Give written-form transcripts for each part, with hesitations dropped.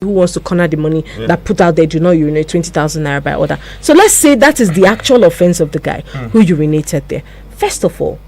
who wants to corner the money that put out there, do not urinate, 20,000 naira by order. So let's say that is the actual offense of the guy who urinated there. First of all,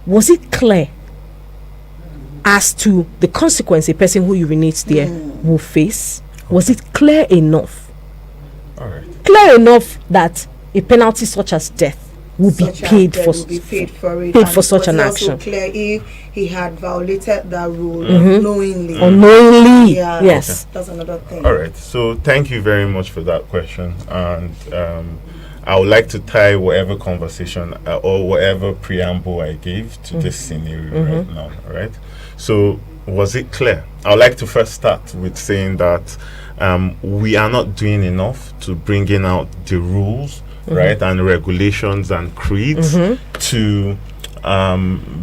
was it clear as to the consequence a person who urinates there will face? Was it clear enough? All right. Clear enough that a penalty such as death will be paid for such an action. Also clear if he had violated that rule knowingly. Unknowingly, yes. Okay. That's another thing. All right. So thank you very much for that question, and I would like to tie whatever conversation or whatever preamble I gave to this scenario right now. Right. So was it clear? I would like to first start with saying that we are not doing enough to bringing out the rules, right, and regulations and creeds to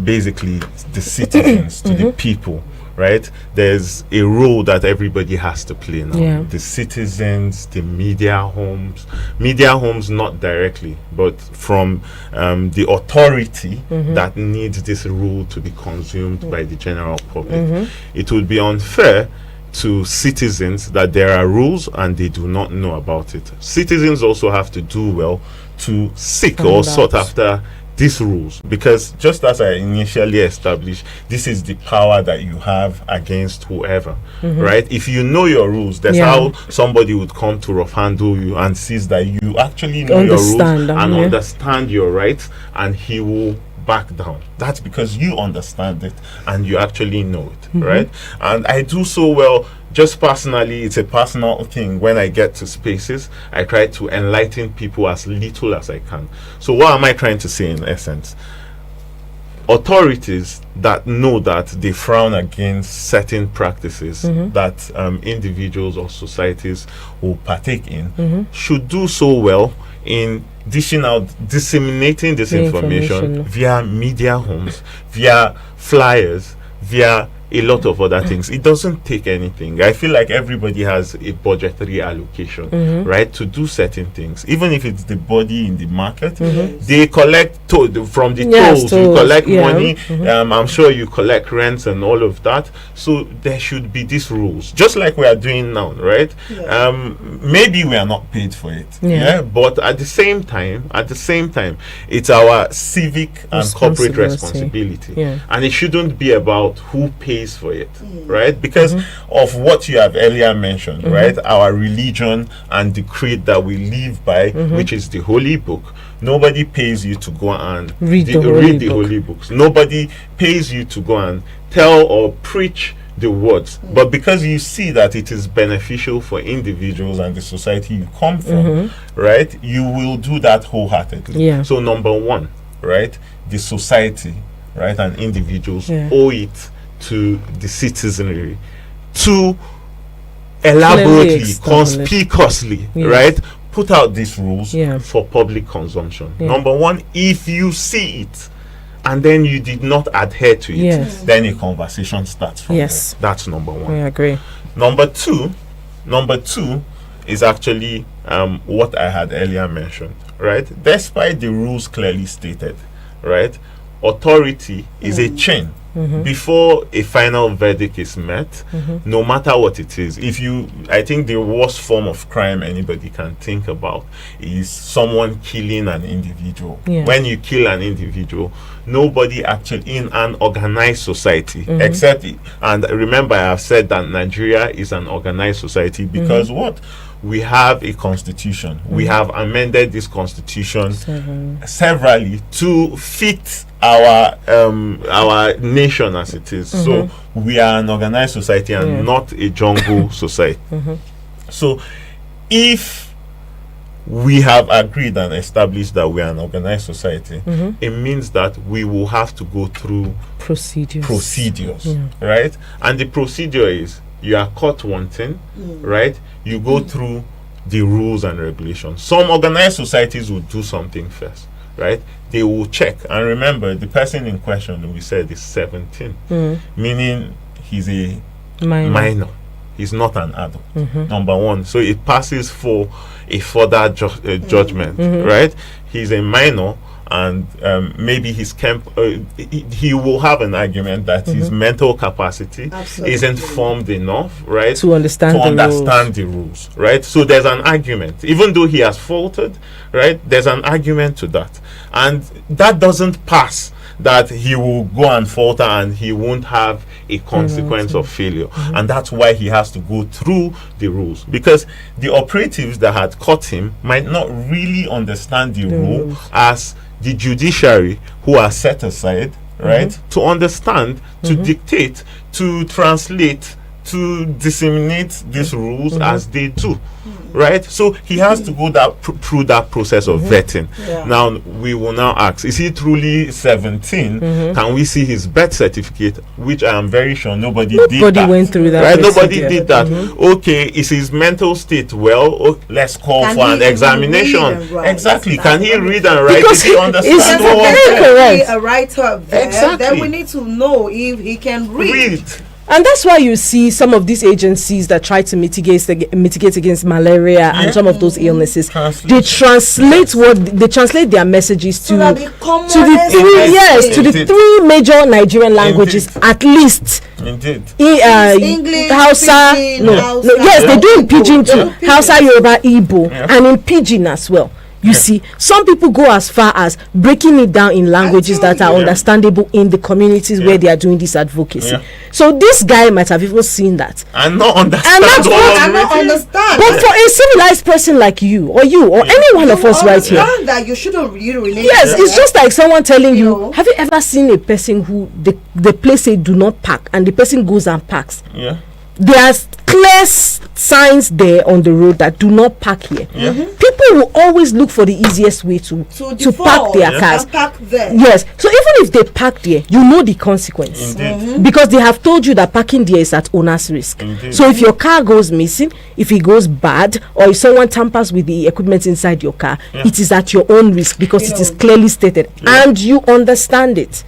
basically the citizens, to the people, right? There's a role that everybody has to play now. The citizens, the media homes not directly, but from the authority that needs this rule to be consumed by the general public. It would be unfair to citizens that there are rules and they do not know about it. Citizens also have to do well to seek or sought after these rules, because just as I initially established, this is the power that you have against whoever, right? If you know your rules, that's how somebody would come to rough handle you and sees that you actually know your rules and understand your rights, and he will back down. That's because you understand it and you actually know it, right? And I do so well. Just personally, it's a personal thing. When I get to spaces, I try to enlighten people as little as I can. So what am I trying to say in essence? Authorities that know that they frown against certain practices that individuals or societies will partake in should do so well in disseminating this information via media homes, via flyers, via a lot of other things. It doesn't take anything. I feel like everybody has a budgetary allocation, right, to do certain things. Even if it's the body in the market, they collect from the tolls, you collect money. I'm sure you collect rents and all of that. So there should be these rules, just like we are doing now, right? Maybe we are not paid for it, but at the same time, it's our civic and corporate responsibility, and it shouldn't be about who pays for it, right? Because of what you have earlier mentioned, right? Our religion and the creed that we live by, which is the Holy Book. Nobody pays you to go and read the Holy Books. Nobody pays you to go and tell or preach the words, but because you see that it is beneficial for individuals and the society you come from, right, you will do that wholeheartedly. So number one, right, the society, right, and individuals owe it to the citizenry to elaborately, conspicuously, right, put out these rules for public consumption. Number one, if you see it and then you did not adhere to it, then a conversation starts from there. That's number one. I agree. Number two is actually what I had earlier mentioned, right? Despite the rules clearly stated, right, authority is a chain. Before a final verdict is met, no matter what it is, I think the worst form of crime anybody can think about is someone killing an individual. When you kill an individual, nobody actually in an organized society, except, and remember I have said that Nigeria is an organized society because what? We have a constitution. We have amended this constitution severally to fit our nation as it is. So we are an organized society and not a jungle society. So if we have agreed and established that we are an organized society, it means that we will have to go through procedures, right? And the procedure is you are caught wanting, right? You go through the rules and regulations. Some organized societies will do something first, right? They will check. And remember, the person in question, we said, is 17, meaning he's a minor. He's not an adult, number one. So it passes for a further judgment, right? He's a minor, and maybe he will have an argument that his mental capacity isn't formed enough, right, to understand the rules, right? So there's an argument, even though he has faltered, right? There's an argument to that, and that doesn't pass that he will go and falter and he won't have a consequence of failure. And that's why he has to go through the rules, because the operatives that had caught him might not really understand the rule as the judiciary, who are set aside, right, to understand, to dictate, to translate, to disseminate these rules as they do. Right, so he has to go through that process of vetting. Now we will now ask: is he truly 17? Can we see his birth certificate? Which I am very sure nobody went through that. Right, nobody did that. Okay, is his mental state well? Oh, let's call for an examination. Exactly. Can he read and write? Because he understand a writer there, then we need to know if he can read. And that's why you see some of these agencies that try to mitigate against malaria and some of those illnesses. They translate their messages to the three major Nigerian languages. Indeed. At least. Indeed. English, Hausa, Pidgin, yes, they do in Pidgin too. Hausa, Yoruba, Igbo, and in Pidgin as well. You see, some people go as far as breaking it down in languages that are understandable in the communities where they are doing this advocacy. So this guy might have even seen that and not understand. But for a civilized person like you or any one of us right here, that you shouldn't relate. Yes, it's just like someone telling you, have you ever seen a person who the place say do not park and the person goes and parks? Yeah. There's clear signs there on the road that do not park here. People will always look for the easiest way to park their cars. Park there. Yes. So even if they park there, you know the consequence. Because they have told you that parking there is at owner's risk. So if your car goes missing, if it goes bad, or if someone tampers with the equipment inside your car, it is at your own risk because it is clearly stated and you understand it.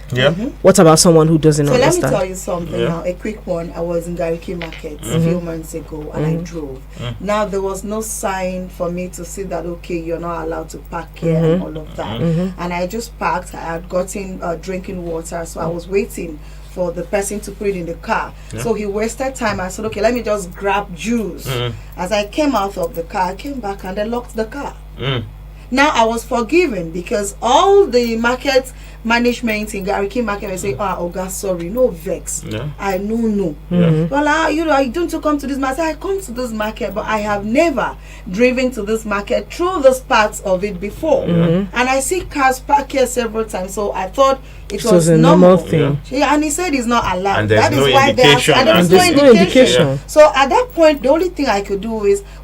What about someone who doesn't understand? So let me tell you something now, a quick one. I was in Gariki Market a few months ago and I drove. Now there was no sign for me to see that you're not allowed to park here and all of that. And I just parked. I had gotten drinking water, so I was waiting for the person to put it in the car. So he wasted time. I said, okay, let me just grab juice. As I came out of the car, I came back and they locked the car. Now I was forgiven because all the market management in Gariki Market will say, God, sorry, no vex. I no. Well, I don't come to this market. I come to this market, but I have never driven to this market through this parts of it before. And I see cars parked here several times, so I thought it was a normal thing. And he said it's not allowed. And there's no indication. So at that point, the only thing I could do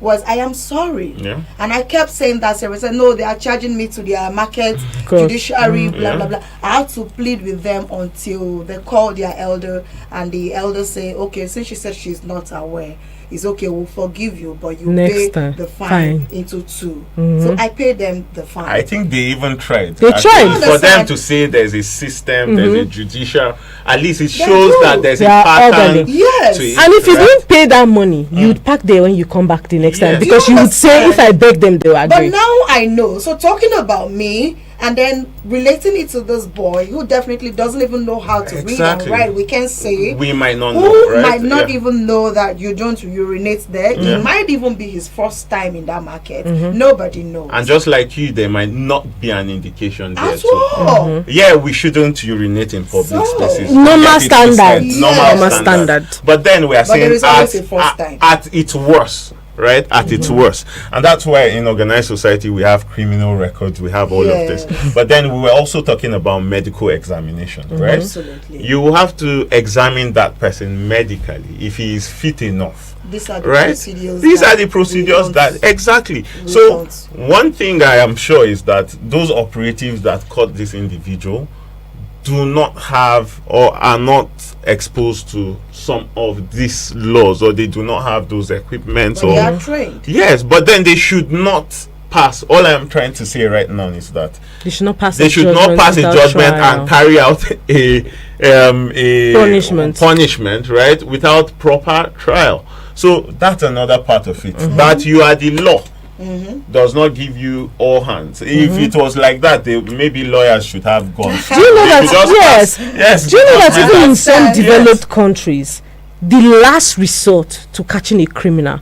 was I am sorry. And I kept saying that. So I said, no, they are charging me to their market judiciary, blah blah blah. I had to plead with them until they call their elder, and the elder say, okay, since she said she's not aware, it's okay, we'll forgive you, but you pay the fine into 2. So I paid them the fine. I think they even tried. They tried for them to say there's a system, there's a judicial. At least it shows that there's a pattern. Yes. To it, and if you didn't pay that money, you'd park there when you come back the next time, because you would say, if I beg them, they will agree. But now I know. So talking about me, and then relating it to this boy who definitely doesn't even know how to read and write, we can say we might not who know, right? might not even know that you don't urinate there. It might even be his first time in that market. Nobody knows. And just like you, there might not be an indication there as well. Yeah, we shouldn't urinate in public spaces. Normal standard. Normal standard. But then we are saying at its worst. Right, at its worst. And that's why in organized society we have criminal records, we have all of this. But then we were also talking about medical examination, right? Absolutely. You will have to examine that person medically if he is fit enough. These are the procedures. These are the procedures that exactly. So one thing I am sure is that those operatives that caught this individual do not have or are not exposed to some of these laws, or they do not have those equipment, or they are trained. Yes, but then they should not pass. All I am trying to say right now is that they should not pass. They should not pass a judgment and carry out a punishment, right, without proper trial. So that's another part of it. That you are the law. does not give you all hands. If it was like that, maybe lawyers should have gone. Do you know that? Yes. Do you know that even in some developed countries, the last resort to catching a criminal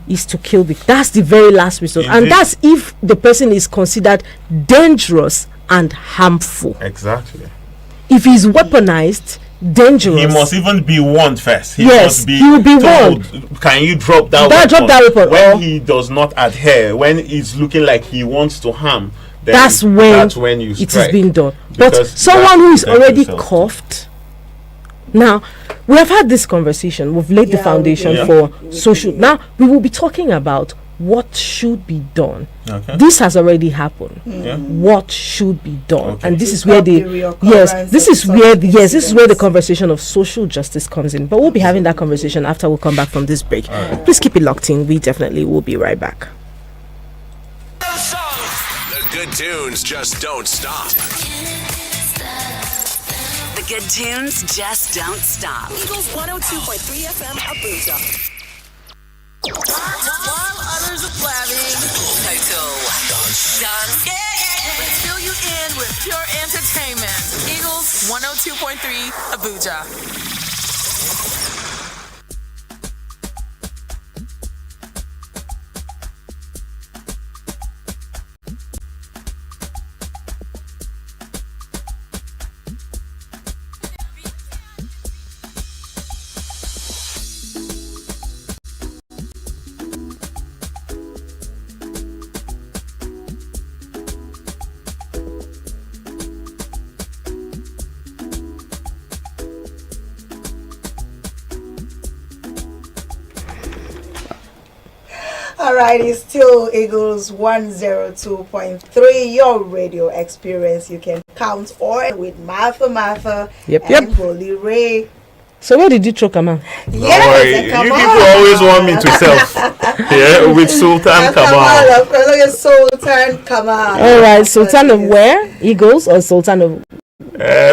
is to kill the. That's the very last resort, and that's if the person is considered dangerous and harmful. Exactly. If he's weaponized, dangerous, he must even be warned first. He will be warned. Can you drop that weapon? When he does not adhere, when it's looking like he wants to harm, then that's when you strike. It is being done. But someone who is already cuffed. Now, we have had this conversation. We've laid the foundation for social. Now, we will be talking about what should be done. This has already happened. What should be done? And this is where this is where the conversation of social justice comes in. But we'll be having that conversation after we come back from this break. Please keep it locked in. We definitely will be right back. The good tunes just don't stop. The good tunes just don't stop. Eagles 102.3 FM Abuja. While others are blabbing, Total dance. let's fill you in with pure entertainment. Eagles 102.3 Abuja. Alright, it's still Eagles 102.3, your radio experience. You can count on with Martha and Holy Ray. So where did you throw Kamal? Yes, you people always want me to self. With Sultan Kamal. Of course, Sultan Kamal. Alright, Sultan of where? Eagles or Sultan of...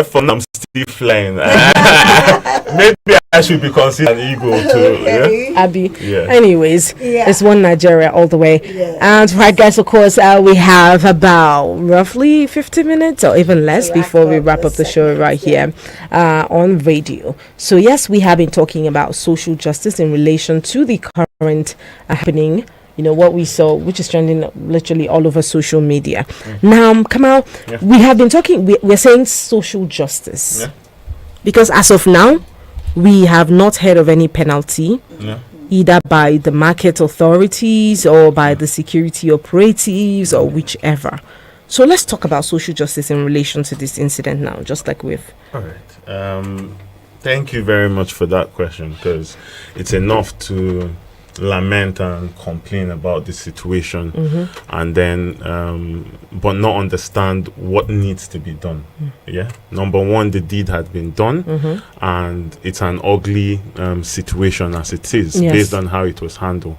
For now, I'm still flying. Maybe I should be considered an eagle too. Okay. Abby. Anyways, it's one Nigeria all the way. And right, guys, of course, we have about roughly 50 minutes or even less before we wrap up the show right here on radio. So yes, we have been talking about social justice in relation to the current happening. You know, what we saw, which is trending literally all over social media. Now, Kamal, we have been talking, we're saying social justice. Because as of now, we have not heard of any penalty, either by the market authorities or by the security operatives or whichever. So let's talk about social justice in relation to this incident now, just like we've... All right. Thank you very much for that question, because it's enough to lament and complain about the situation and then but not understand what needs to be done. Number one, the deed had been done and it's an ugly situation as it is, based on how it was handled.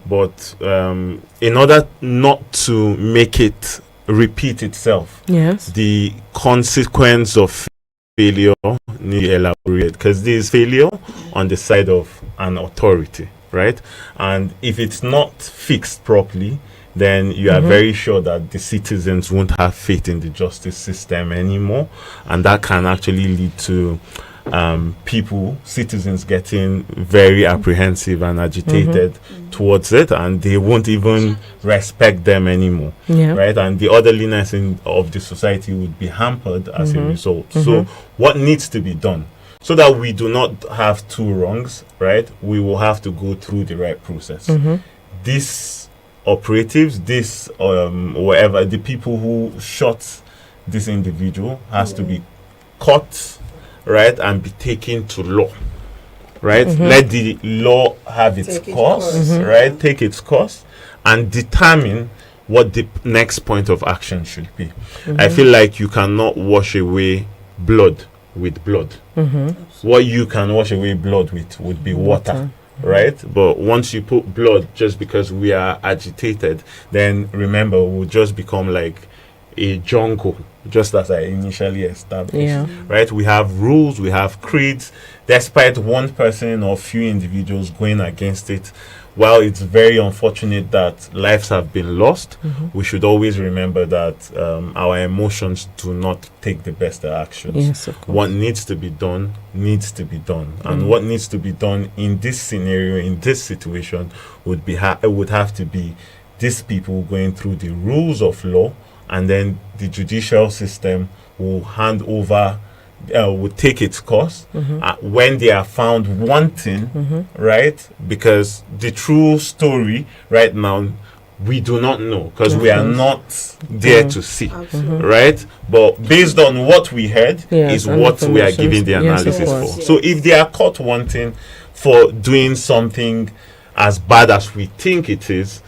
But in order not to make it repeat itself, the consequence of failure need to elaborate, because there is failure on the side of an authority, right? And if it's not fixed properly, then you are very sure that the citizens won't have faith in the justice system anymore, and that can actually lead to citizens getting very apprehensive and agitated towards it, and they won't even respect them anymore, right? And the orderliness of the society would be hampered as a result. So what needs to be done so that we do not have two wrongs, right? We will have to go through the right process. These operatives, whatever, the people who shot this individual has to be caught, right, and be taken to law, right? Let the law have its course, right? Take its course and determine what the next point of action should be. I feel like you cannot wash away blood with blood. What you can wash away blood with would be water, right? But once you put blood, just because we are agitated, then remember, we'll just become like a jungle, just as I initially established, right? We have rules, we have creeds. Despite one person or few individuals going against it, while it's very unfortunate that lives have been lost, we should always remember that our emotions do not take the best actions. Yes, of course. What needs to be done needs to be done, and what needs to be done in this scenario, in this situation, would have to be these people going through the rules of law, and then the judicial system will hand over, will take its course when they are found wanting, right? Because the true story right now, we do not know, because we are not there to see, right? But based on what we heard is what we are giving the analysis for. So if they are caught wanting for doing something as bad as we think it is,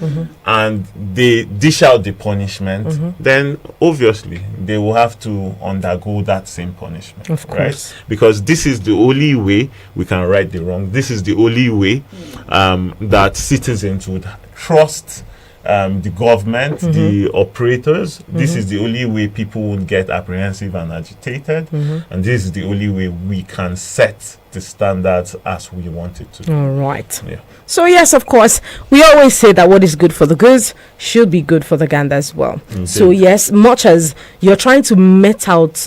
and they dish out the punishment, then obviously they will have to undergo that same punishment. Of course. Right? Because this is the only way we can right the wrong. This is the only way that citizens would trust the government, the operators. This is the only way people would get apprehensive and agitated, and this is the only way we can set the standards as we want it to. All right. Yeah. So yes, of course, we always say that what is good for the goose should be good for the gander as well. Indeed. So yes, much as you're trying to met out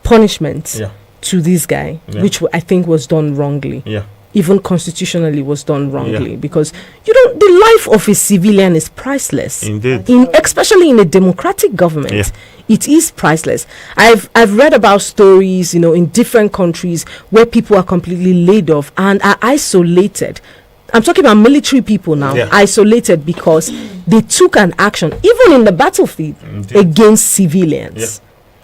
punishment to this guy, which I think was done wrongly. Yeah. Even constitutionally was done wrongly, because the life of a civilian is priceless. Indeed. Especially in a democratic government, it is priceless. I've read about stories, in different countries where people are completely laid off and are isolated. I'm talking about military people now, isolated because they took an action, even in the battlefield, against civilians.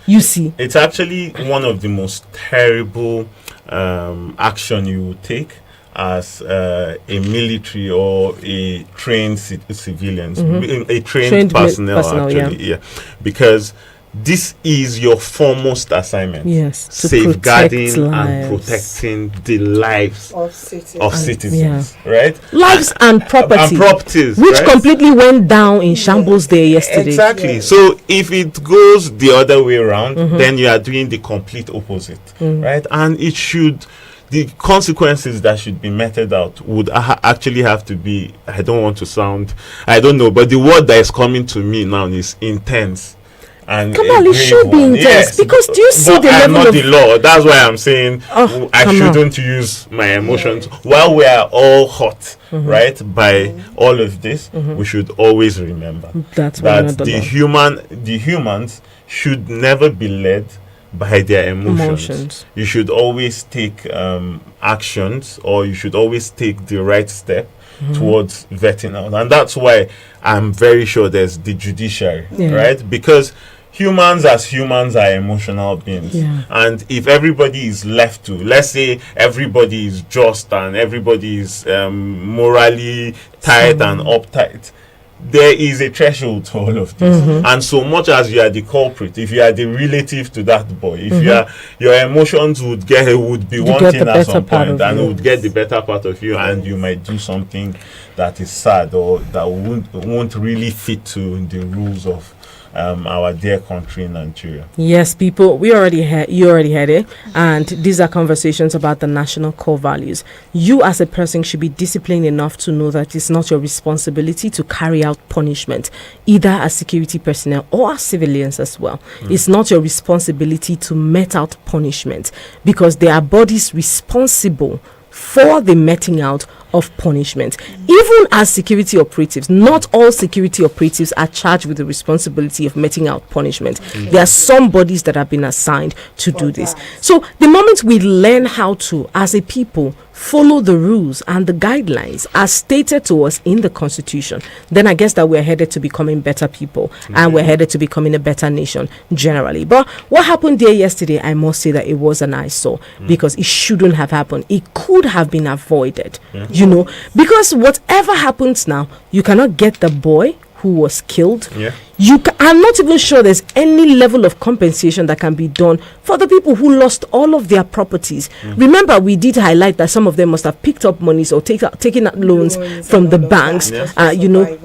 You see, it's actually one of the most terrible action you would take as a military or a trained civilians, a trained personnel actually, because this is your foremost assignment. Yes, safeguarding and protecting the lives of citizens, right? Lives and properties, which completely went down in shambles there yesterday. Exactly. So if it goes the other way around, then you are doing the complete opposite, right? And it should. The consequences that should be meted out would actually have to be, I don't want to sound, I don't know, but the word that is coming to me now is intense. And it should be intense, because do you see the level I'm not of the law? That's why I'm saying I shouldn't use my emotions. While we are all hot, right, by all of this, we should always remember that the humans should never be led by their emotions. You should always take actions, or you should always take the right step towards vetting out. And that's why I'm very sure there's the judiciary, right? Because humans as humans are emotional beings. And if everybody is left to, let's say everybody is just and everybody is morally tight and uptight, there is a threshold to all of this. And so much as you are the culprit, if you are the relative to that boy, if you are, your emotions would be wanting at some point, and would get the better part of you, and you might do something that is sad or that won't really fit to the rules of our dear country, Nigeria. Yes, people, you already heard it, and these are conversations about the national core values. You as a person should be disciplined enough to know that it's not your responsibility to carry out punishment, either as security personnel or as civilians as well. It's not your responsibility to met out punishment, because there are bodies responsible for the meting out of punishment. Even as security operatives, not all security operatives are charged with the responsibility of meting out punishment. There are some bodies that have been assigned to do this. So the moment we learn how to, as a people, follow the rules and the guidelines as stated to us in the Constitution, then I guess that we're headed to becoming better people, and we're headed to becoming a better nation generally. But what happened there yesterday, I must say that it was an eyesore, because it shouldn't have happened. It could have been avoided, because whatever happens now, you cannot get the boy who was killed. I'm not even sure there's any level of compensation that can be done for the people who lost all of their properties. Remember, we did highlight that some of them must have picked up monies or taken out loans from the banks,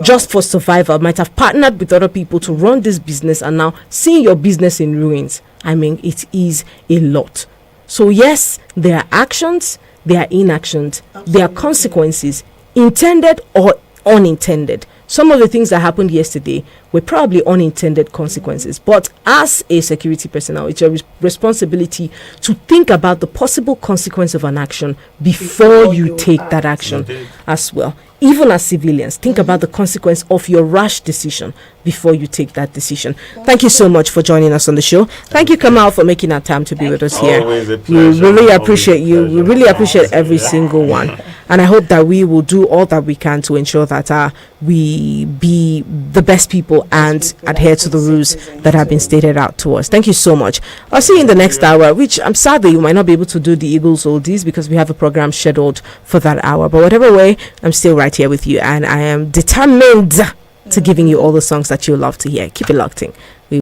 just for survival, might have partnered with other people to run this business, and now seeing your business in ruins. I mean, it is a lot. So yes, there are actions, there are inactions, there are consequences intended or unintended. Some of the things that happened yesterday were probably unintended consequences. But as a security personnel, it's your responsibility to think about the possible consequence of an action before you take that action as well. Even as civilians, think about the consequence of your rash decision before you take that decision. Thank you so much for joining us on the show. Thank you, Kamal, for making our time to be with us here. Always a We pleasure. really Always appreciate a you. We pleasure. really appreciate every single one. And I hope that we will do all that we can to ensure that we be the best people and adhere to the rules that have been stated out to us. Thank you so much. I'll see you in the next hour, which I'm sad that you might not be able to do the Eagles Oldies because we have a program scheduled for that hour. But whatever way, I'm still right here with you, and I am determined to giving you all the songs that you love to hear. Keep it locked in.